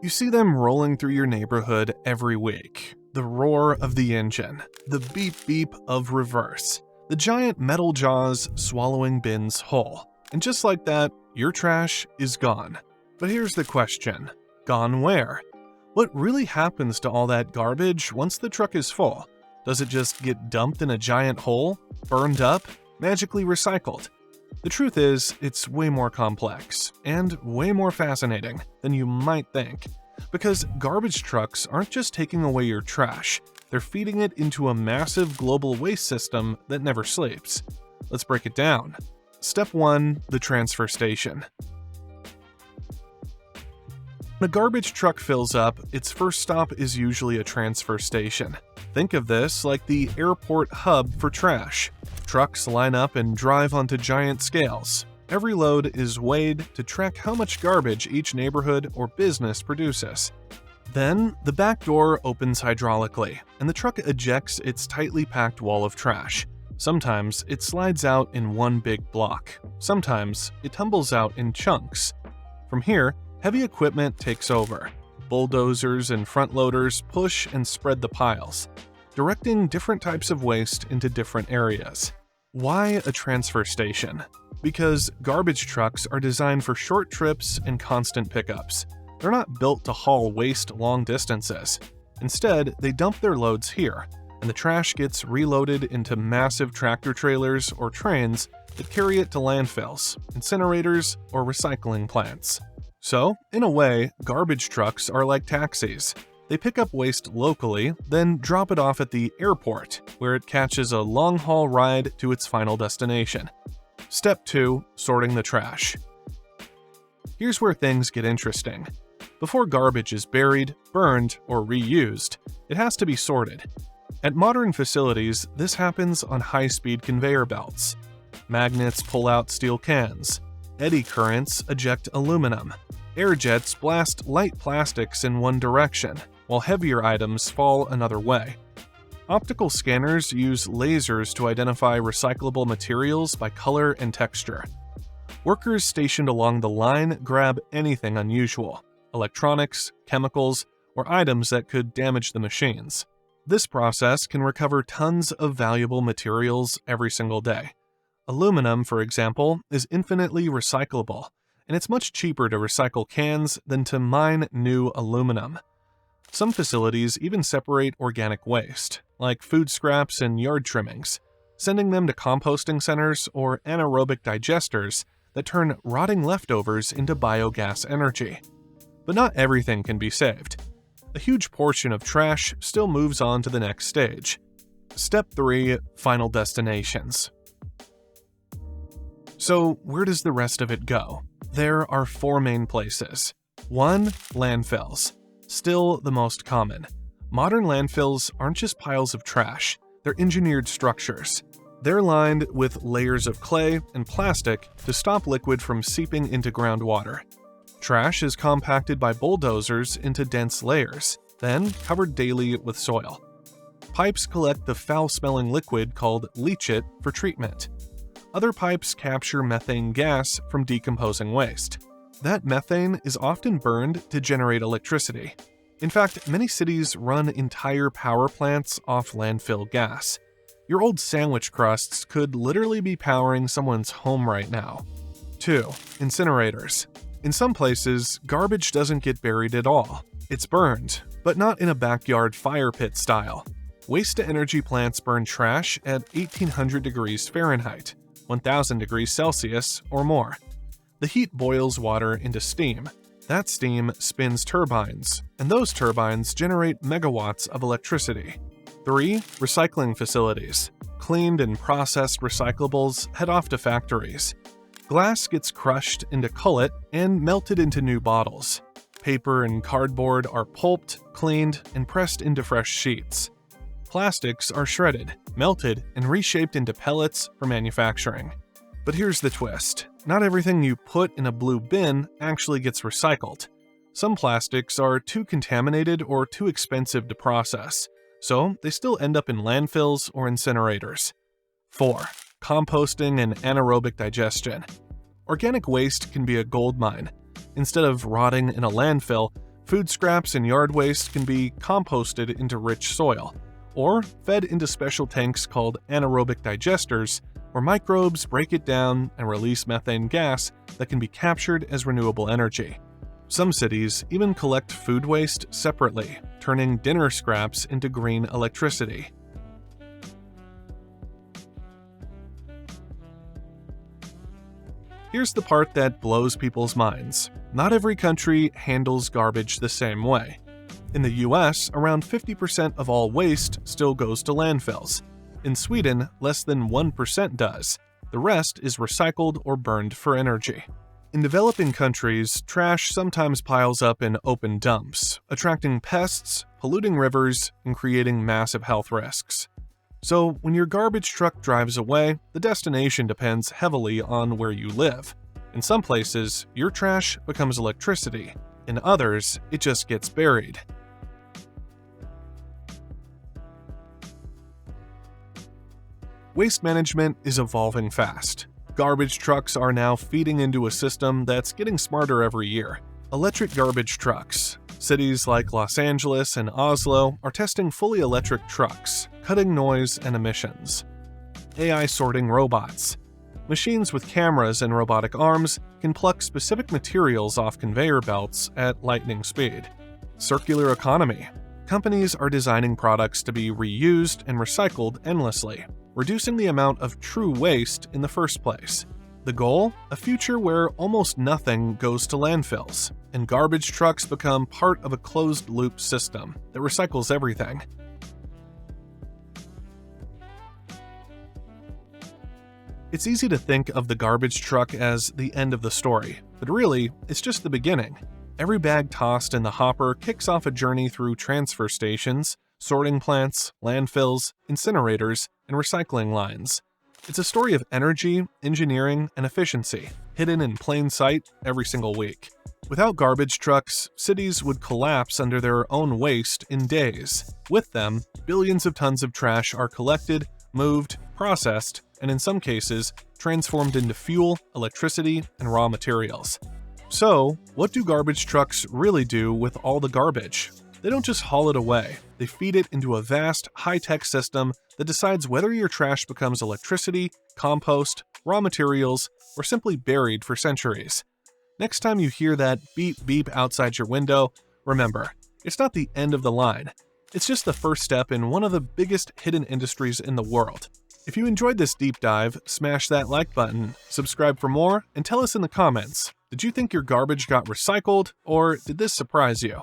You see them rolling through your neighborhood every week. The roar of the engine, the beep-beep of reverse, the giant metal jaws swallowing bins whole. And just like that, your trash is gone. But here's the question. Gone where? What really happens to all that garbage once the truck is full? Does it just get dumped in a giant hole, burned up, magically recycled? The truth is, it's way more complex, and way more fascinating than you might think. Because garbage trucks aren't just taking away your trash, they're feeding it into a massive global waste system that never sleeps. Let's break it down. Step 1. The transfer station. When a garbage truck fills up, its first stop is usually a transfer station. Think of this like the airport hub for trash. Trucks line up and drive onto giant scales. Every load is weighed to track how much garbage each neighborhood or business produces. Then, the back door opens hydraulically, and the truck ejects its tightly packed wall of trash. Sometimes it slides out in one big block. Sometimes it tumbles out in chunks. From here, heavy equipment takes over. Bulldozers and front loaders push and spread the piles, directing different types of waste into different areas. Why a transfer station? Because garbage trucks are designed for short trips and constant pickups. They're not built to haul waste long distances. Instead, they dump their loads here, and the trash gets reloaded into massive tractor trailers or trains that carry it to landfills, incinerators, or recycling plants. So, in a way, garbage trucks are like taxis. They pick up waste locally, then drop it off at the airport, where it catches a long-haul ride to its final destination. Step 2. Sorting the trash. Here's where things get interesting. Before garbage is buried, burned, or reused, it has to be sorted. At modern facilities, this happens on high-speed conveyor belts. Magnets pull out steel cans. Eddy currents eject aluminum. Air jets blast light plastics in one direction, while heavier items fall another way. Optical scanners use lasers to identify recyclable materials by color and texture. Workers stationed along the line grab anything unusual: electronics, chemicals, or items that could damage the machines. This process can recover tons of valuable materials every single day. Aluminum, for example, is infinitely recyclable, and it's much cheaper to recycle cans than to mine new aluminum. Some facilities even separate organic waste, like food scraps and yard trimmings, sending them to composting centers or anaerobic digesters that turn rotting leftovers into biogas energy. But not everything can be saved. A huge portion of trash still moves on to the next stage. Step 3. Final destinations. So, where does the rest of it go? There are 4 main places. 1. Landfills. Still the most common. Modern landfills aren't just piles of trash, they're engineered structures. They're lined with layers of clay and plastic to stop liquid from seeping into groundwater. Trash is compacted by bulldozers into dense layers, then covered daily with soil. Pipes collect the foul-smelling liquid called leachate for treatment. Other pipes capture methane gas from decomposing waste. That methane is often burned to generate electricity. In fact, many cities run entire power plants off landfill gas. Your old sandwich crusts could literally be powering someone's home right now. 2. Incinerators. In some places, garbage doesn't get buried at all. It's burned, but not in a backyard fire pit style. Waste-to-energy plants burn trash at 1800 degrees Fahrenheit, 1000 degrees Celsius or more. The heat boils water into steam. That steam spins turbines, and those turbines generate megawatts of electricity. 3. Recycling facilities. Cleaned and processed recyclables head off to factories. Glass gets crushed into cullet and melted into new bottles. Paper and cardboard are pulped, cleaned, and pressed into fresh sheets. Plastics are shredded, melted, and reshaped into pellets for manufacturing. But here's the twist. Not everything you put in a blue bin actually gets recycled. Some plastics are too contaminated or too expensive to process, so they still end up in landfills or incinerators. 4. Composting and anaerobic digestion. Organic waste can be a goldmine. Instead of rotting in a landfill, Food scraps and yard waste can be composted into rich soil, or fed into special tanks called anaerobic digesters, where microbes break it down and release methane gas that can be captured as renewable energy. Some cities even collect food waste separately, turning dinner scraps into green electricity. Here's the part that blows people's minds. Not every country handles garbage the same way. In the US, around 50% of all waste still goes to landfills. In Sweden, less than 1% does. The rest is recycled or burned for energy. In developing countries, trash sometimes piles up in open dumps, attracting pests, polluting rivers, and creating massive health risks. So, when your garbage truck drives away, the destination depends heavily on where you live. In some places, your trash becomes electricity. In others, it just gets buried. Waste management is evolving fast. Garbage trucks are now feeding into a system that's getting smarter every year. Electric garbage trucks. Cities like Los Angeles and Oslo are testing fully electric trucks, cutting noise and emissions. AI sorting robots. Machines with cameras and robotic arms can pluck specific materials off conveyor belts at lightning speed. Circular economy. Companies are designing products to be reused and recycled endlessly, reducing the amount of true waste in the first place. The goal? A future where almost nothing goes to landfills, and garbage trucks become part of a closed-loop system that recycles everything. It's easy to think of the garbage truck as the end of the story, but really, it's just the beginning. Every bag tossed in the hopper kicks off a journey through transfer stations, sorting plants, landfills, incinerators, and recycling lines. It's a story of energy, engineering, and efficiency, hidden in plain sight every single week. Without garbage trucks, cities would collapse under their own waste in days. With them, billions of tons of trash are collected, moved, processed, and in some cases, transformed into fuel, electricity, and raw materials. So, what do garbage trucks really do with all the garbage? They don't just haul it away. They feed it into a vast, high-tech system that decides whether your trash becomes electricity, compost, raw materials, or simply buried for centuries. Next time you hear that beep beep outside your window, remember, it's not the end of the line. It's just the first step in one of the biggest hidden industries in the world. If you enjoyed this deep dive, smash that like button, subscribe for more, and tell us in the comments, did you think your garbage got recycled, or did this surprise you?